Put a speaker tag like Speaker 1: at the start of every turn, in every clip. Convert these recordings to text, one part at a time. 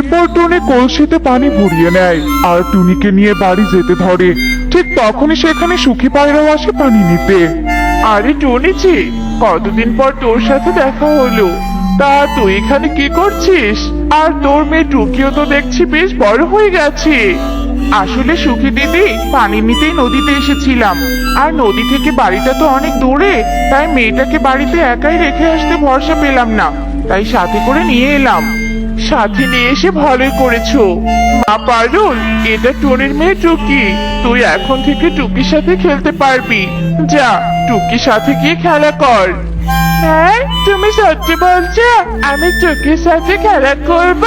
Speaker 1: এরপর টুনি কলসিতে পানি ভরিয়ে নেয় আর টুনিকে নিয়ে বাড়ি যেতে ধরে। ঠিক তখনই সেখানে সুখী পায়রাও আসে পানি নিতে।
Speaker 2: আরে টুনিছি, কতদিন পর তোর সাথে দেখা হলো। তা তুই এখানে কি করছিস? আর তোর মেয়ে টুকিও তো দেখছি বেশ বড় হয়ে গেছে। আসলে সুখী দিদি, পানি নিতেই নদীতে এসেছিলাম। আর নদী থেকে বাড়িটা তো অনেক দূরে, তাই মেয়েটাকে বাড়িতে একাই রেখে আসতে ভরসা পেলাম না, তাই সাথে করে নিয়ে এলাম। সাথে নিয়ে এসে ভালোই করেছো। মা পারুল, এটা টুনির মেয়ে টুকি। তুই এখন থেকে টুকির সাথে খেলতে পারবি। যা, টুকির সাথে গিয়ে খেলা কর। হ্যাঁ, তুমি সত্যি বলছো? আমি টুকির সাথে খেলা করব?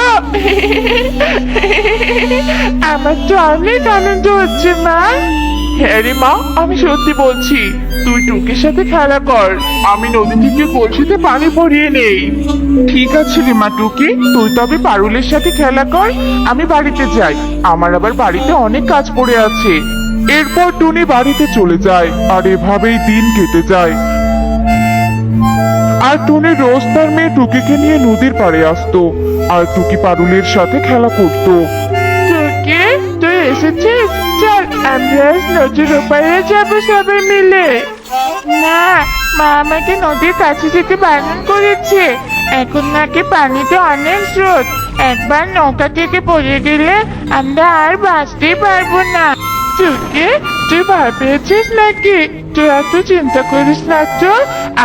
Speaker 2: আমার তো অনেক আনন্দ হচ্ছে মা। হ্যাঁ রে মা, আমি সত্যি বলছি। তুই টুকির সাথে খেলা কর, আমি নদী থেকে কলসিতে পানি ভরিয়ে নেই। ঠিক আছে রে মা টুকি, তুই তবে পারুলের সাথে খেলা কর, আমি বাড়িতে যাই। আমার আবার বাড়িতে অনেক কাজ পড়ে আছে।
Speaker 1: এরপর টুনি বাড়িতে চলে যায় আর এভাবেই দিন কেটে যায়। আর টুনি রোজ তার মেয়ে টুকিকে নিয়ে নদীর পাড়ে আসতো আর টুকি পারুলের সাথে খেলা করতো।
Speaker 2: টুকি, তুই এসেছিস? চল আমরা আজ নদীর ওপারে যাবো সবাই মিলে। না, মা আমাকে নদীর কাছে যেতে বারণ করেছে। এখন নাকি পানিতে অনেক স্রোত, একবার নৌকা থেকে পড়ে গেলে আমরা আর বাঁচতেই পারবো না। টুকি, তুই ভয় পেয়েছিস নাকি? তুই এত চিন্তা করিস না তো,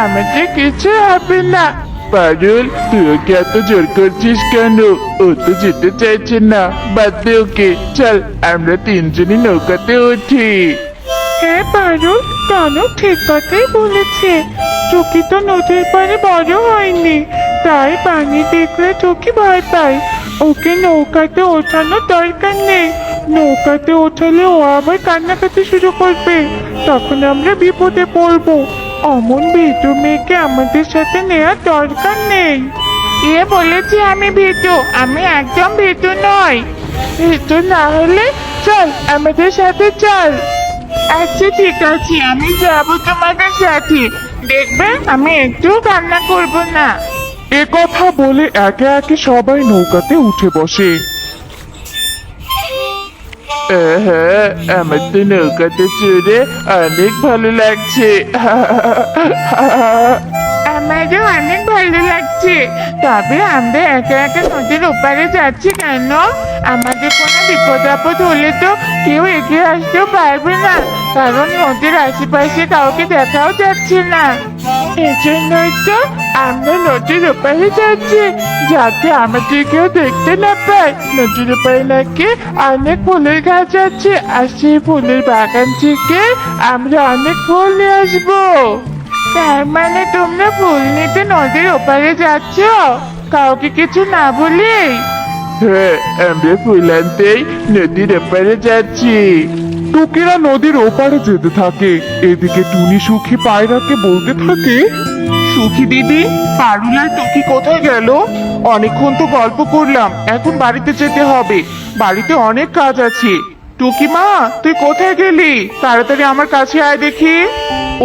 Speaker 2: আমাদের কিছু হবে না। পারুল, তুই ওকে এত জোর করছিস কেন? ও তো যেতে চাইছে না, বাদ দে ওকে। চল আমরা তিনজনই নৌকাতে উঠি। হ্যাঁ পারুল, কানু ঠিক কথাই বলেছে। টুকি তো নদীর পাড়ে বড় হয়নি, তাই পানি দেখলে টুকি ভয় পায়। ওকে নৌকাতে ওঠানোর দরকার নেই। নৌকাতে ওঠালে ও আবার কান্নাকাটি শুরু করবে, তখন আমরা বিপদে পড়বো। অমন ভীতু মেয়েকে আমাদের সাথে নেওয়ার দরকার নেই। কে বলেছি আমি ভীতু? আমি একদম ভীতু নই। ভীতু না হলে চল আমাদের সাথে চল। আচ্ছা ঠিক আছে, আমি যাবো তোমাদের সাথে। দেখবে আমি একটু কান্না করব না।
Speaker 1: এ কথা বলে একে একে সবাই নৌকাতে উঠে বসে।
Speaker 2: হ্যাঁ, আমার তো নৌকাতে চড়ে অনেক ভালো লাগছে। আমারও অনেক ভালো লাগছে। তবে আমরা একা একা নদীর ওপারে যাচ্ছি কেন? আমাদের কোনো বিপদ আপদ হলে তো কেউ এগিয়ে আসতেও পারবে না, কারণ নদীর আশেপাশে কাউকে দেখাও যাচ্ছে না। এজন্যই তো আমরা নদীর ওপারে যাচ্ছি, যাতে আমাদের কেউ দেখতে না পায়। নদীর ওপারে নাকি অনেক ফুলের গাছ আছে, আর সেই ফুলের বাগান থেকে আমরা অনেক ফুল নিয়ে আসবো। তার মানে তোমরা ফুল নিতে নদীর ওপারে যাচ্ছ, কাউকে কিছু না বলে? হ্যাঁ, আমরা ফুল আনতেই নদীর ওপারে যাচ্ছি।
Speaker 1: টুকিরা নদীর ওপারে যেতে থাকে। এদিকে টুনি সুখী পায়রাকে বলতে থাকে,
Speaker 2: সুখী দিদি, পারুল আর টুকি কোথায় গেল? অনেকক্ষণ তো গল্প করলাম, এখন বাড়িতে যেতে হবে। বাড়িতে অনেক কাজ আছে। টুকি মা, তুই কোথায় গেলি? তাড়াতাড়ি আমার কাছে আয় দেখি।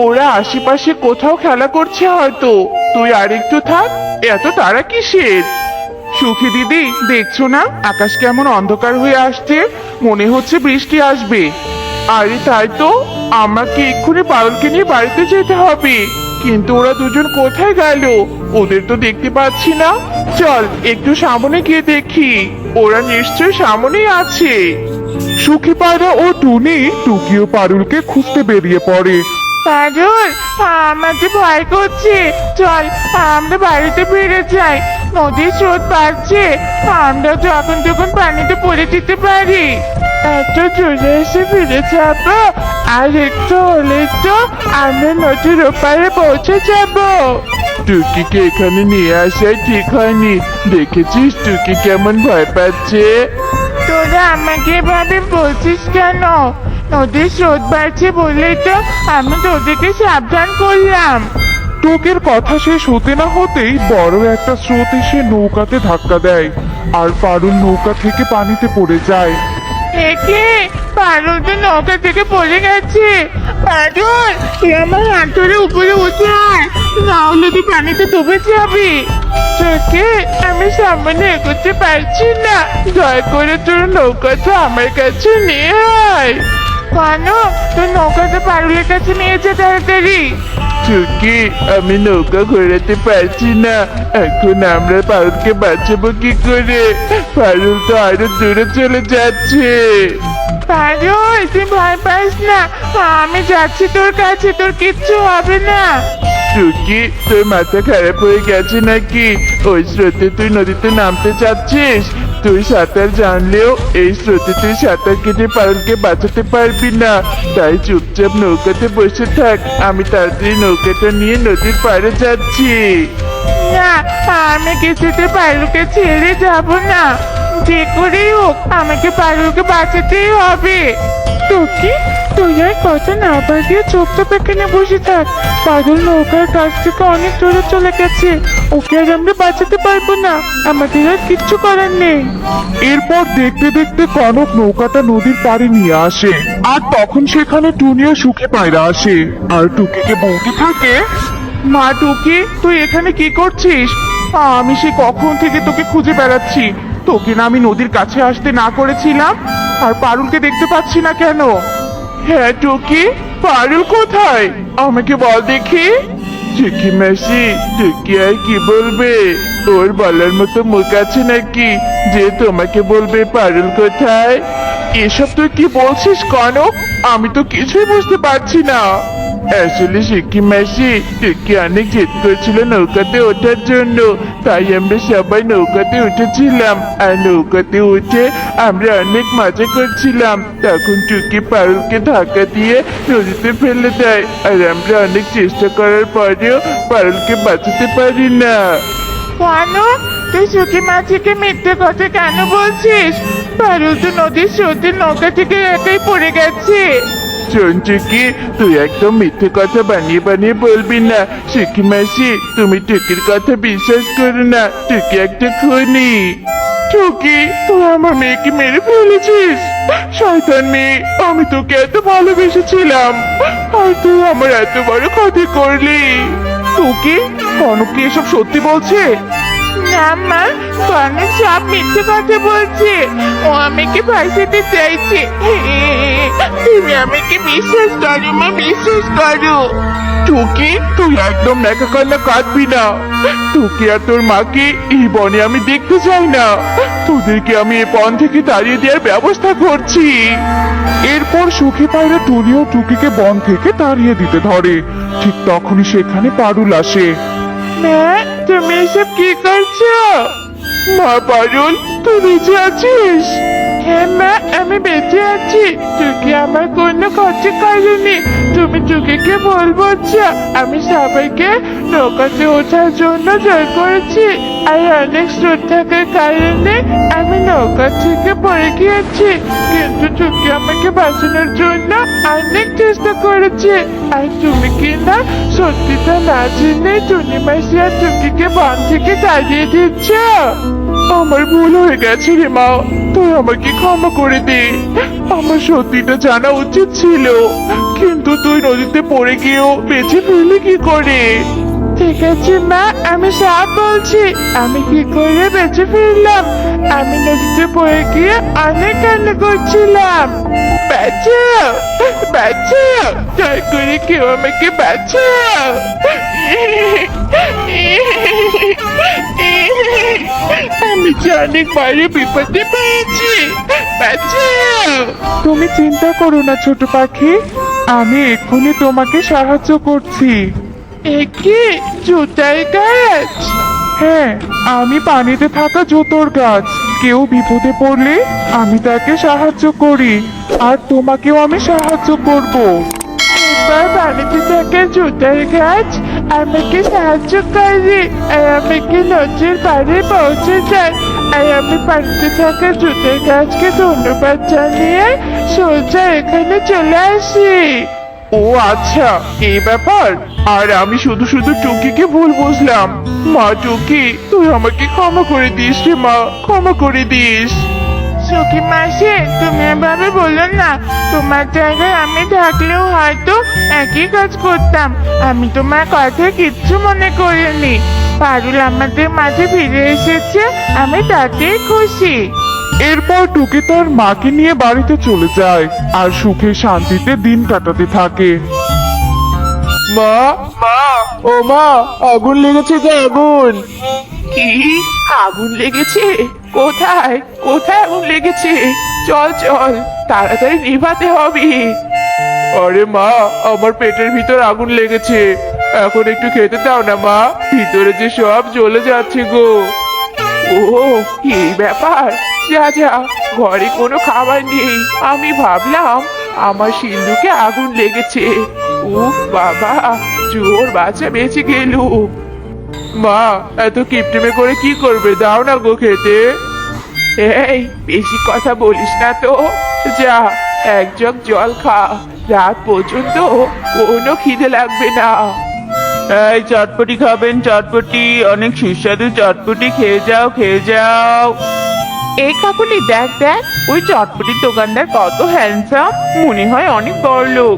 Speaker 2: ওরা আশেপাশে কোথাও খেলা করছে হয়তো, তুই আর একটু থাক। এত তাড়া কিসের? সুখী দিদি, দেখছো না আকাশ কেমন অন্ধকার হয়ে আসছে? মনে হচ্ছে বৃষ্টি আসবে। আরে তাই তো, আমাকে এক্ষুনি পারুলকে নিয়ে বাড়িতে যেতে হবে। কিন্তু ওরা দুজন কোথায় গেল? ওদের তো দেখতে পাচ্ছি না। চল একটু সামনে গিয়ে দেখি, ওরা নিশ্চয় সামনেই আছে।
Speaker 1: সুখী পায়রা ও টুনি টুকি ও পারুলকে খুঁজতে বেরিয়ে পড়ে।
Speaker 2: পারুল, আমাকে ভয় করছে। চল আমরা বাড়িতে ফিরে যাই, নদীর স্রোত বাড়ছে। আমরা যখন তখন পানিতে পড়ে যেতে পারি। এত চলে এসে ফিরে যাবো, আর একটু হলে তো আমরা নদীর ওপারে পৌঁছে যাব। টুকিকে এখানে নিয়ে আসাই ঠিক হয়নি। দেখেছিস টুকি কেমন ভয় পাচ্ছে? তোরা আমাকে এভাবে বলছিস কেন? নদীর স্রোত বাড়ছে বলেই তো আমি তোদেরকে সাবধান করলাম।
Speaker 1: টুকির কথা শেষ হতে না হতেই বড় একটা স্রোত এসে নৌকাতে ধাক্কা দেয় আর পারুল নৌকা থেকে পানিতে পড়ে যায়।
Speaker 2: একে, পারুল তো নৌকা থেকে পড়ে গেছে। পারুল, তুই আমার হাত ধরে উপরে উঠে আয়, না হলে তুই পানিতে ডুবে যাবি। তোকে আমি সামনে এগোতে পারছি না, দয়া করে তোর নৌকাটা আমার কাছে নিয়ে আয়। কেন? তোর নৌকাটা পারুলের কাছে নিয়ে যা তাড়াতাড়ি।
Speaker 1: টুকি, আমি নৌকা ঘোরাতে পারছি না। এখন আমরা পারুলকে বাঁচাবো কি করে? পারুল তো আরো দূরে চলে যাচ্ছে।
Speaker 2: পারুল, তুই ভয় পাস না, আমি যাচ্ছি তোর কাছে, তোর কিচ্ছু হবে না।
Speaker 1: টুকি, তোর মাথা খারাপ হয়ে গেছে নাকি? ওই স্রোতে তুই নদীতে নামতে চাচ্ছিস? তুই সাঁতার জানলেও এই স্রোতে তুই সাঁতার কেটে পারুলকে বাঁচাতে পারবি না। তাই চুপচাপ নৌকাতে বসে থাক, আমি তাড়াতাড়ি নৌকাটা নিয়ে নদীর পাড়ে যাচ্ছি।
Speaker 2: না, আমি কিছুতে পারুলকে ছেড়ে যাব না। যে করেই হোক আমাকে পারুলকে বাঁচাতেই হবে। টুকি, তুই আর কথা না বাড়িয়ে চুপচাপ এখানে বসে থাক। পারুল নৌকার কাছ থেকে অনেক দূরে চলে গেছে, ওকে আর আমরা বাঁচাতে পারবো না, আমাদের আর কিচ্ছু করার নেই।
Speaker 1: এরপর দেখতে দেখতে কনক নৌকাটা নদীর পাড়ে নিয়ে আসে, আর তখন সেখানে টুনিও সুখে পায়রা আসে আর টুকিকে বলতে থাকে,
Speaker 2: মা টুকি, তুই এখানে কি করছিস? আমি সে কখন থেকে তোকে খুঁজে বেড়াচ্ছি। তোকে না আমি নদীর কাছে আসতে না করেছিলাম? আর পারুলকে দেখতে পাচ্ছি না কেন? হ্যাঁ টুকি, পারুল কোথায়? আমাকে বল দেখি।
Speaker 1: টুকি মাসি, টুকি আর কি বলবে? ওর বলার মতো মুখ আছে নাকি যে তোমাকে বলবে পারুল কোথায়?
Speaker 2: এসব তুই কি বলছিস কনক? আমি তো কিছুই বুঝতে পারছি না।
Speaker 1: আসলে শিক্ষি মাসি, টুকি অনেক জেদ করছিল নৌকাতে ওঠার জন্য, তাই আমরা সবাই নৌকাতে উঠেছিলাম। আর নৌকাতে উঠে আমরা অনেক মজা করছিলাম। তখন টুকি পারুলকে ধাক্কা দিয়ে নদীতে ফেলে দেয়, আর আমরা অনেক চেষ্টা করার পরেও পারুলকে বাঁচাতে পারি না।
Speaker 2: কনক, তুই সুখী মাছিকে মিথ্যে কথা কেন বলছিস? পারুল তো নদীর স্রোতে নৌকা থেকে একাই পড়ে গেছে।
Speaker 1: শোন টুকি, তুই একদম মিথ্যে কথা বানিয়ে বানিয়ে বলবি না। শিক্ষি মাসি, তুমি টুকির কথা বিশ্বাস করো না, টুকি একটা খুনি।
Speaker 2: টুকি, তুই আমার মেয়েকে মেরে ফেলেছিস। শয়তান মেয়ে, আমি তোকে এত ভালোবেসেছিলাম, আর তুই আমার এত বড় ক্ষতি করলি। টুকি, কনক কি এসব সত্যি বলছে? না মা, কনক সব মিথ্যে কথা বলছে। ও আমাকে ফাঁসাতে চাইছে। তুমি আমাকে বিশ্বাস করো মা, বিশ্বাস করো।
Speaker 1: টুকি, তুই একদম ন্যাকা কান্না কাঁদবি না। টুকি আর তোর মাকে এই বনে আমি দেখতে চাই না। তোদেরকে আমি এই বন থেকে তাড়িয়ে দেওয়ার ব্যবস্থা করছি। এরপর সুখী পায়রা টুনিও টুকিকে বন থেকে তাড়িয়ে দিতে ধরে। ঠিক তখনই সেখানে পারুল আসে।
Speaker 2: মা, তুমি এসব কি করছো? মা পারুল, তুই বেঁচে আছিস? হ্যাঁ মা, আমি বেঁচে আছি। টুকি আমার কোনো ক্ষতি করেনি। তুমি টুকিকে বলবো যে আমি সবাইকে নৌকাতে ওঠার জন্য জোর করেছি, আর অনেক স্রোত থাকার কারণে আমি নৌকা থেকে পড়ে গিয়েছি। কিন্তু টুকি আমাকে বাঁচানোর জন্য অনেক চেষ্টা করেছে। আর তুমি কি না সত্যিটা না জেনে টুনি মাসি আর টুকিকে বন থেকে তাড়িয়ে দিচ্ছ?
Speaker 1: আমার ভুল হয়ে গেছে রে মা, তুই আমাকে ক্ষমা করে দে। আমার সত্যিটা জানা উচিত ছিল, কিন্তু তুই নদীতে পড়ে গিয়েও বেঁচে ফিরলি কি করে?
Speaker 2: ঠিক আছে মা, আমি সব বলছি। আমি কি করে বেঁচে ফিরলাম? আমি নদীতে পড়ে গিয়ে অনেক কান্না করছিলাম। বাঁচাও, বাঁচাও, দয়া করে কেউ আমাকে বাঁচাও। আমি যে অনেক বড় বিপদে পড়েছি, বাঁচাও।
Speaker 1: তুমি চিন্তা করো না ছোট পাখি, আমি এক্ষুনি তোমাকে সাহায্য করছি।
Speaker 2: একে জুতার গাছ?
Speaker 1: হ্যাঁ, আমি পানিতে থাকা জুতোর গাছ। কেউ বিপদে পড়লে আমি তাকে সাহায্য করি, আর তোমাকেও আমি সাহায্য করব।
Speaker 2: এবার পানিতে থাকা জুতার গাছ আমাকে সাহায্য করে, আর আমাকে নদীর পাড়ে পৌঁছে যায়। আর আমি পানিতে থাকা জুতার গাছকে ধন্যবাদ জানিয়ে সোজা এখানে চলে আসি।
Speaker 1: ও আচ্ছা, এই ব্যাপার। আর আমি শুধু শুধু টুকিকে ভুল বুঝলাম। মা টুকি, তুই আমাকে ক্ষমা করে দিস রে মা, ক্ষমা করে দিস।
Speaker 2: সুখী মাসি, তুমি এভাবে বলো না। তোমার জায়গায় আমি থাকলেও হয়তো একই কাজ করতাম। আমি তোমার কথা কিচ্ছু মনে করিনি। পারুল আমাদের মাঝে ফিরে এসেছে, আমি তাতেই খুশি।
Speaker 1: এরপর টুকি তার মাকে নিয়ে বাড়িতে চলে যায় আর সুখে শান্তিতে দিন কাটাতে থাকে। মা, মা, ও মা, আগুন লেগেছে যে আগুন।
Speaker 2: কি আগুন লেগেছে? কোথায় কোথায় আগুন লেগেছে? চল চল, তাড়াতাড়ি নিভাতে হবে।
Speaker 1: আরে মা, আমার পেটের ভিতর আগুন লেগেছে, এখন একটু খেতে দাও না মা, ভিতরে যে সব জ্বলে যাচ্ছে গো।
Speaker 2: ও, এই ব্যাপার। যা যা, ঘরে কোনো খাবার নেই। আমি ভাবলাম আমার সিন্ধুকে আগুন লেগেছে। উফ বাবা, জোর বাচ্চা বেঁচে গেল।
Speaker 1: মা, এত কিপটেমে করে কি করবে, দাও না গো খেতে।
Speaker 2: এই, বেশি কথা বলিস না তো। যা, এক জগ জল খা, রাত পর্যন্ত কোনো খিদে লাগবে না।
Speaker 1: এই চটপটি খাবেন? চটপটি, অনেক সুস্বাদু চটপটি, খেয়ে যাও খেয়ে যাও।
Speaker 2: এই কাকুলি, দেখ দেখ, ওই চটপটির দোকানদার কত হ্যান্ডসাম, মনে হয় অনেক বড় লোক।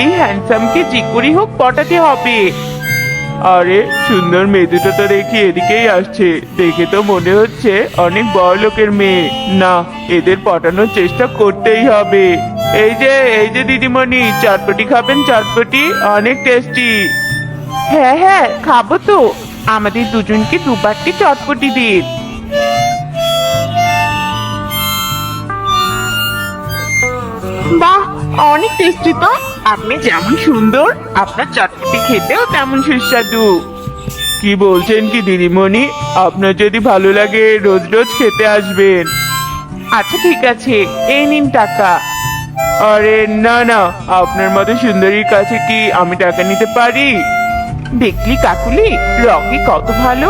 Speaker 2: এই হ্যান্ডসামকে যে করি হোক পটাতে হবে।
Speaker 1: আরে সুন্দর মেয়ে দুটো তো দেখি এদিকেই আসছে, দেখে তো মনে হচ্ছে অনেক বড় লোকের মেয়ে। না, এদের পটানোর চেষ্টা করতেই হবে। এই যে দিদিমণি, চটপটি খাবেন? চটপটি অনেক টেস্টি।
Speaker 2: হ্যাঁ হ্যাঁ, খাবো তো। আমাদের দুজনকে দুপাটি চটপটি দিন। বাহ, অনেক টেস্টি তো। আপনি যেমন সুন্দর, আপনার চটপটি খেতেও তেমন সুস্বাদু।
Speaker 1: কি বলছেন কি দিদিমণি, আপনার যদি ভালো লাগে রোজ রোজ খেতে আসবেন।
Speaker 2: আচ্ছা ঠিক আছে, এই নিন টাকা।
Speaker 1: আরে না না, আপনার মতো সুন্দরীর কাছে কি আমি টাকা নিতে পারি?
Speaker 2: দেখলি কাকুলি, রকি কত ভালো,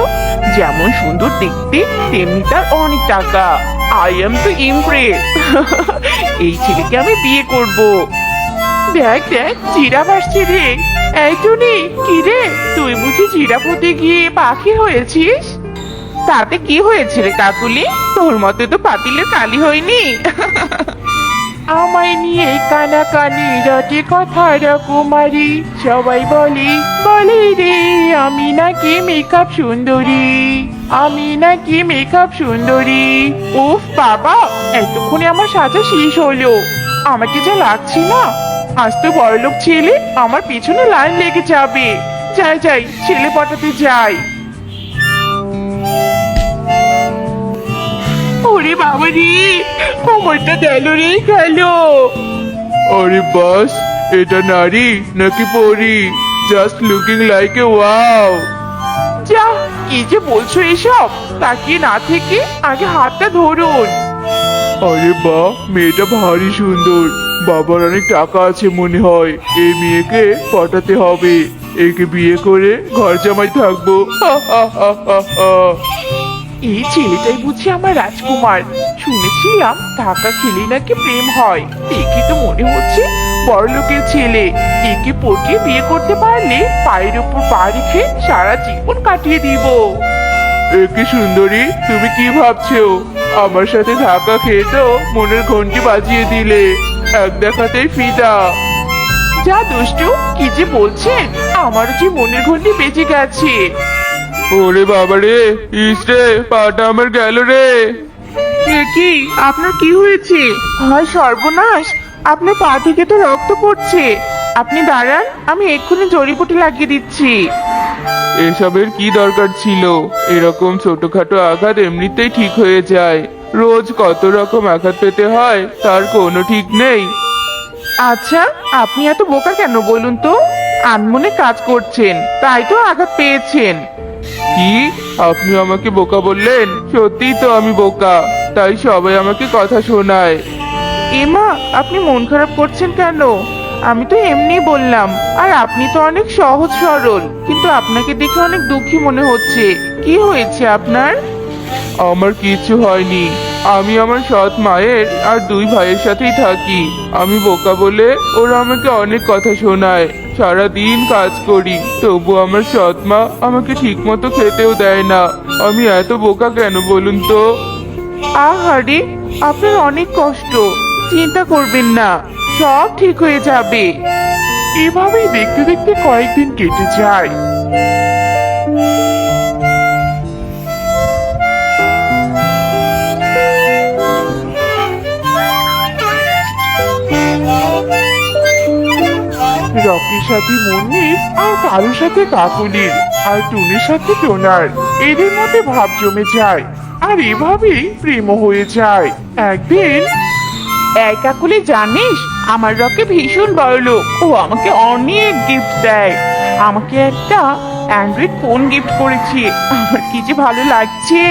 Speaker 2: যেমন সুন্দর দেখতে তেমনি তার অনেক টাকা। আই এম তো ইমপ্রেস। এই ছেলেকে আমি বিয়ে করব। দেখ দেখ, জিরাফ আসছে রে। এই টুনি, কি রে, তুই বুঝি জিরাফ হতে গিয়ে পাখি হয়েছিস? তাতে কি হয়েছে রে কাকুলি, তোর মতে তো পাতিলে কালি হয়নি। আমায় নিয়ে কানাকানি রাতে কথা কুমারী, সবাই বলে রে আমি নাকি মেকআপ সুন্দরী, আমি নাকি মেকআপ সুন্দরী। উফ বাবা, এতক্ষণে আমার সাজা শেষ হলো। আমাকে যা লাগছে না, আজ তো বড়লোক ছেলে আমার পিছনে লাইন লেগে যাবে। যাই যাই, ছেলে পটাতে যাই। ওরে বাবা রে, কোমরটা গেল রে গেল।
Speaker 1: আরে বাস, এটা নারী নাকি পরী? Just looking like a wow.
Speaker 2: যা, কি যে বলছো এসব? তাকিয়ে না থেকে আগে হাতটা ধরুন।
Speaker 1: আরে বাহ, মেয়েটা ভারী সুন্দর, বাবার অনেক টাকা আছে মনে হয়। এই মেয়েকে পটাতে হবে, একে বিয়ে করে ঘর জামাই থাকবো। হা হা হা হা হা।
Speaker 2: এই ছেলেটাই বুঝি আমার রাজকুমার। শুনেছিলাম টাকা খেলে নাকি প্রেম হয়। দেখে তো মনে হচ্ছে বড় লোকের ছেলে। একে পটিয়ে বিয়ে করতে পারলে পায়ের উপর পা রেখে সারা জীবন কাটিয়ে দিব।
Speaker 1: একে সুন্দরী, তুমি কি ভাবছো? আমার সাথে ধাক্কা খেয়ে তো মনের ঘন্টি বাজিয়ে দিলে, এক দেখাতেই ফিদা।
Speaker 2: যা দুষ্টু, কি যে বলছেন, আমারও যে মনের ঘন্টি বেজে গেছে।
Speaker 1: ওরে বাবা রে, ইস রে, পাটা আমার গেল রে।
Speaker 2: এ কি, আপনার কি হয়েছে? হয় সর্বনাশ, আপনার পা থেকে তো রক্ত পড়ছে। আপনি দাঁড়ান, আমি এক্ষুনি জড়িবুটি লাগিয়ে দিচ্ছি।
Speaker 1: এসবের কি দরকার ছিল? এরকম ছোটখাটো আঘাত এমনিতেই ঠিক হয়ে যায়, রোজ কত রকম আঘাত পেতে হয় তার কোনো ঠিক নেই।
Speaker 2: আচ্ছা, আপনি এত বোকা কেন বলুন তো? আনমনে কাজ করছেন, তাই তো আঘাত পেয়েছেন।
Speaker 1: কি, আপনি আমাকে বোকা বললেন? সত্যিই তো আমি বোকা, তাই সবাই আমাকে কথা শোনায়।
Speaker 2: এমা, আপনি মন খারাপ করছেন কেন? আমি তো এমনি বললাম। আর আপনি তো অনেক সহজ সরল, কিন্তু আপনাকে দেখে অনেক দুঃখী মনে হচ্ছে। কি হয়েছে আপনার?
Speaker 1: আমার কিছু হয়নি, আমি আমার সৎ মায়ের আর দুই ভাইয়ের সাথেই থাকি। আমি বোকা বলে ওরা আমাকে অনেক কথা শোনায়। সারা দিন কাজ করি, তবু আমার সৎ মা আমাকে ঠিক মতো খেতেও দেয় না। আমি এত বোকা কেন বলুন তো?
Speaker 2: আহারে, আপনার অনেক কষ্ট। চিন্তা করবেন না, সব ঠিক হয়ে যাবে। এভাবেই দেখতে দেখতে কয়েকদিন কেটে যায়।
Speaker 1: রকির সাথে মুন্নির, আর কারোর সাথে কাকুলির, আর টুনির সাথে টোনার। এদের মধ্যে ভাব জমে যায়, আর এভাবেই প্রেম হয়ে যায়। একদিন
Speaker 2: এই কাকুলি, জানিস আমার রকি ভীষণ বড়লোক। ও আমাকে অনেক গিফট দেয়। আমাকে একটা অ্যান্ড্রয়েড ফোন গিফট করেছে। আমার কি যে ভালো লাগছে।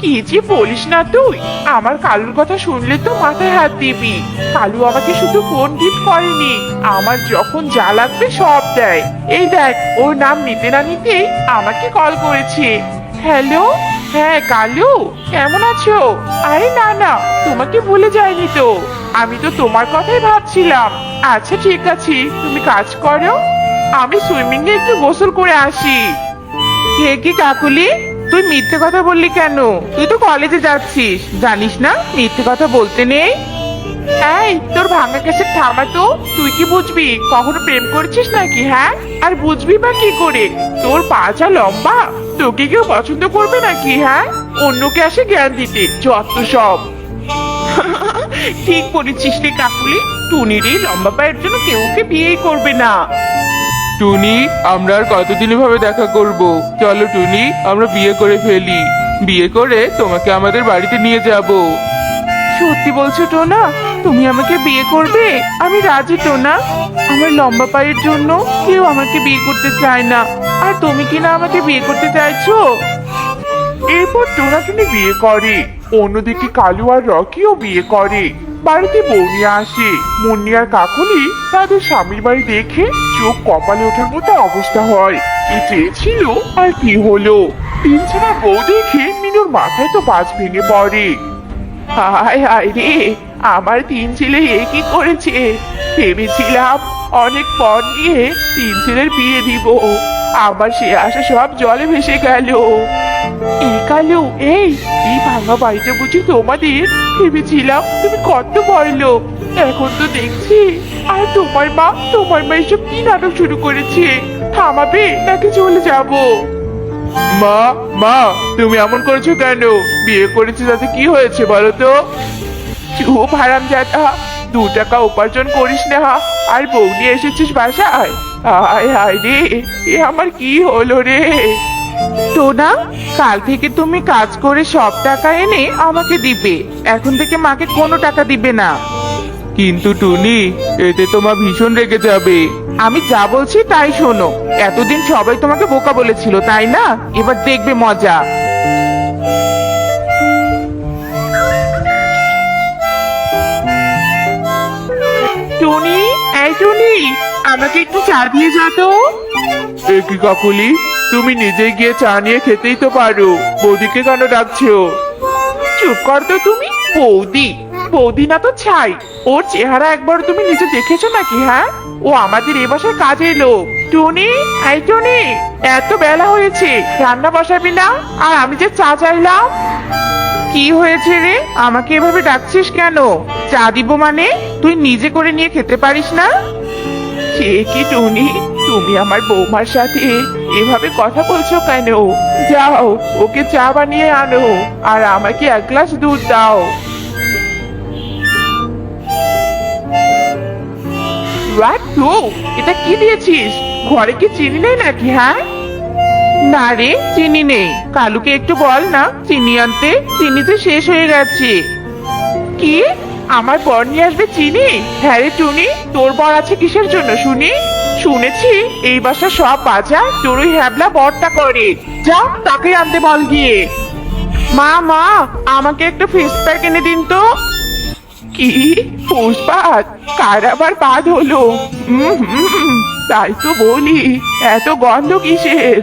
Speaker 2: কি যে বলিস না তুই, আমার কালুর কথা শুনলে তো মাথায় হাত দিবি। কালু আমাকে শুধু ফোন গিফট করেনি, আমার যখন যা লাগবে সব দেয়। এই দেখ, ওর নাম নিতে না নিতেই আমাকে কল করেছে। হ্যালো, হ্যাঁ কালু, কেমন আছো? আরে না না, তোমাকে ভুলে যাইনি তো। আমি তো তোমার কথাই ভাবছিলাম। আচ্ছা ঠিক আছে, তুমি কাজ করো, আমি সুইমিং এ একটু গোসল করে আসি। কে কি কাকুলি, তুই মিথ্যে কথা বললি কেন? তুই তো কলেজে যাচ্ছিস, জানিস না মিথ্যে কথা বলতে নেই। এই তোর ভাঙা কেসে থামা তো। তুই কি বুঝবি কখনো প্রেম করেছিস নাকি? হ্যাঁ, আর বুঝবি বা কি করে? তোর পা যা লম্বা, তোকে কেউ পছন্দ করবে নাকি? হ্যাঁ, অন্যকে আসে জ্ঞান দিতে, যত সব। ঠিক বলেছিস রে কাকুলি, টুনির এই লম্বা পায়ের জন্য কেউ ওকে বিয়েই করবে না।
Speaker 1: টুনি, আমরা আর কতদিন এভাবে দেখা করব? চলো টুনি, আমরা বিয়ে করে ফেলি। বিয়ে করে তোমাকে আমাদের বাড়িতে নিয়ে যাব।
Speaker 2: সত্যি বলছো টোনা? তুমি আমাকে বিয়ে করবে? আমি রাজি টোনা। আমার লম্বা পায়ের জন্য কেউ আমাকে বিয়ে করতে চায় না, আর তুমি কি না আমাকে বিয়ে করতে চাইছো?
Speaker 1: এরপর টোনা টুনি বিয়ে করে। অন্যদিকে কালু আর রকিও বিয়ে করে। বাড়িতে বউ নিয়ে আসে। মুন্নি আর কাকুলি তাদের স্বামীর বাড়ি দেখে চোখ কপালে ওঠার মতো অবস্থা হয়। কি চেয়েছিল আর কি হলো? তিন ছেনা বউ দেখে মিনুর মাথায় তো বাজ ভেঙে পড়ে।
Speaker 2: হায় হায় রে, আমার তিন ছেলে এ কি করেছে? ভেবেছিলাম অনেক পর নিয়ে তিন ছেলের বিয়ে দিব, আমার সে আশা সব জলে ভেসে গেল। এই কালু, এই ভাঙা বাড়িটা বুঝি তোমাদের? ভেবেছিলাম তুমি কত বড় লোক, এখন তো দেখছি। আর তোমার মা এসব কি নাটক শুরু করেছে? থামাবে নাকি চলে যাবো?
Speaker 1: মা, মা, তুমি এমন করছো কেন? বিয়ে করেছি তাতে কি হয়েছে বলো তো?
Speaker 2: চুপ হারামজাদা, 2 টাকা উপার্জন করিস না আর বউ নিয়ে এসেছিস বাসায়? আয় হায় রে, এ আমার কি হলো রে? টোনা, কাল থেকে তুমি কাজ করে সব টাকা এনে আমাকে দিবে। এখন থেকে মাকে কোনো টাকা দিবে না।
Speaker 1: কিন্তু টুনি, এতে তোমার ভীষণ রেগে যাবে।
Speaker 2: আমি যা বলছি তাই শোনো। এতদিন সবাই তোমাকে বোকা বলেছিল, তাই না? এবার দেখবে মজা। টুনি, এই টুনি, আমাকে একটু চা দিয়ে যা তো।
Speaker 1: এ কি কাকুলি, তুমি নিজে গিয়ে চা নিয়ে খেতেই তো পারো, বৌদিকে কেন ডাকছো?
Speaker 2: চুপ কর তো তুমি। বৌদি বৌদি না তো ছাই। ওর চেহারা একবার তুমি নিজে দেখেছো নাকি? হ্যাঁ, ও আমাদের এ বাসায় কাজের লোক। টুনি, এই টুনি, এত বেলা হয়েছে, রান্না বসাবি না? আর আমি যে চা চাইলাম। কি হয়েছে রে, আমাকে এভাবে ডাকছিস কেন? চা দিব মানে? তুই নিজে করে নিয়ে খেতে পারিস না? সে কি টুনি, তুমি আমার বৌমার সাথে এভাবে কথা বলছো কেন? যাও, ওকে চা বানিয়ে আনো, আর আমাকে 1 গ্লাস দুধ দাও। এটা কি দিয়েছিস? ঘরে কি চিনি নেই নাকি? হ্যাঁ, না রে, চিনি নেই। কালুকে একটু বল না চিনি আনতে, চিনিতে শেষ হয়ে গেছে। কি, আমার বর নিয়ে আসবে চিনি? হ্যাঁ রে টুনি, তোর বর আছে কিসের জন্য শুনি? শুনেছি এই বাসা সব বাজার তোর ওই হ্যাবলা বরটা করে। যা, তাকে আনতে বল গিয়ে। মা, আমাকে একটা ফেস প্যাক এনে দিন তো। কি, পুষ্পাত? কার আবার বাদ হলো? তাই তো বলি, এত গন্ধ কিসের?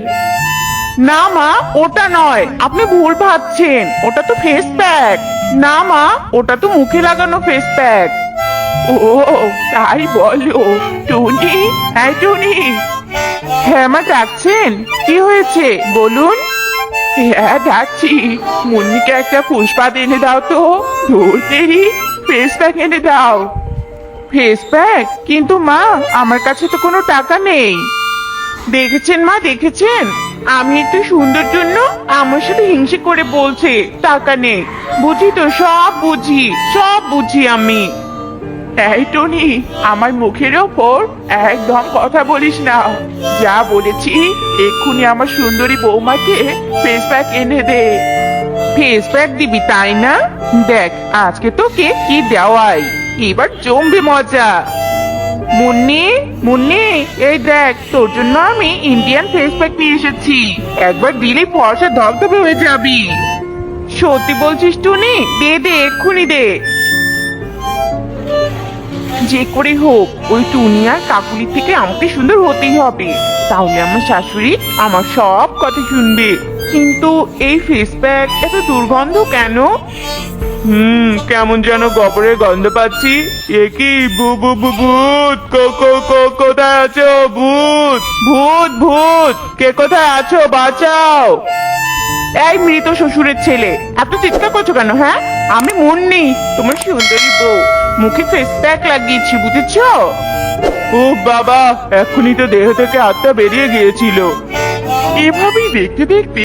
Speaker 2: না মা, ওটা নয়, আপনি ভুল ভাবছেন। ওটা তো ফেস প্যাক। না মা, ওটা তো মুখে লাগানো ফেস প্যাক। ও, তাই বলো। টুনি, হ্যাঁ টুনি। হ্যাঁ মা, ডাকছেন? কি হয়েছে বলুন। হ্যাঁ ডাকছি, মুন্নিকে একটা পুষ্পা এনে দাও তো। ধুর তেরি, ফেস প্যাক এনে দাও। Face pack? কিন্তু মা, আমার কাছে তো কোনো টাকা নেই। দেখেছেন মা, দেখেছেন? আমি একটু সুন্দর জন্য আমার সাথে হিংসে করে বলছে টাকা নেই। বুঝি তো, সব বুঝি আমি। এই টনি, আমার মুখের ওপর একদম কথা বলিস না। যা বলেছি এক্ষুনি আমার সুন্দরী বৌমাকে ফেস প্যাক এনে দে। ফেস প্যাক দিবি তাই না? দেখ আজকে তোকে কি দেওয়াই, এবার জমবে মজা। মুন্নি, মুন্নি, এই দেখ তোর জন্য আমি ইন্ডিয়ান ফেস প্যাক নিয়ে এসেছি। একবার দিলে ফর্সা ধবধবে হয়ে যাবি। সত্যি বলছিস টুনি? দে দে, এক্ষুনি দে। যে করে হোক ওই টুনি আর কাকুলির থেকে আমাকে সুন্দর হতেই হবে, তাহলে আমার শাশুড়ি আমার সব কথা শুনবে। কিন্তু এই ফেস প্যাক এত দুর্গন্ধ কেন? কেমন যেন গোবরের গন্ধ পাচ্ছি। এ কি ভূত, কোথায় আছো? ভূত ভূত ভূত, কে কোথায় আছো? বাঁচাও। এই মৃত শ্বশুরের ছেলে, এত চিৎকার করছো কেন? হ্যাঁ, আমি মুন্নি, তোমার সুন্দরী বউ। মুখে ফেস প্যাক লাগিয়েছি, বুঝেছো? ও বাবা, এখনই তো দেহ থেকে আত্মা বেরিয়ে গিয়েছিল। এভাবেই দেখতে দেখতে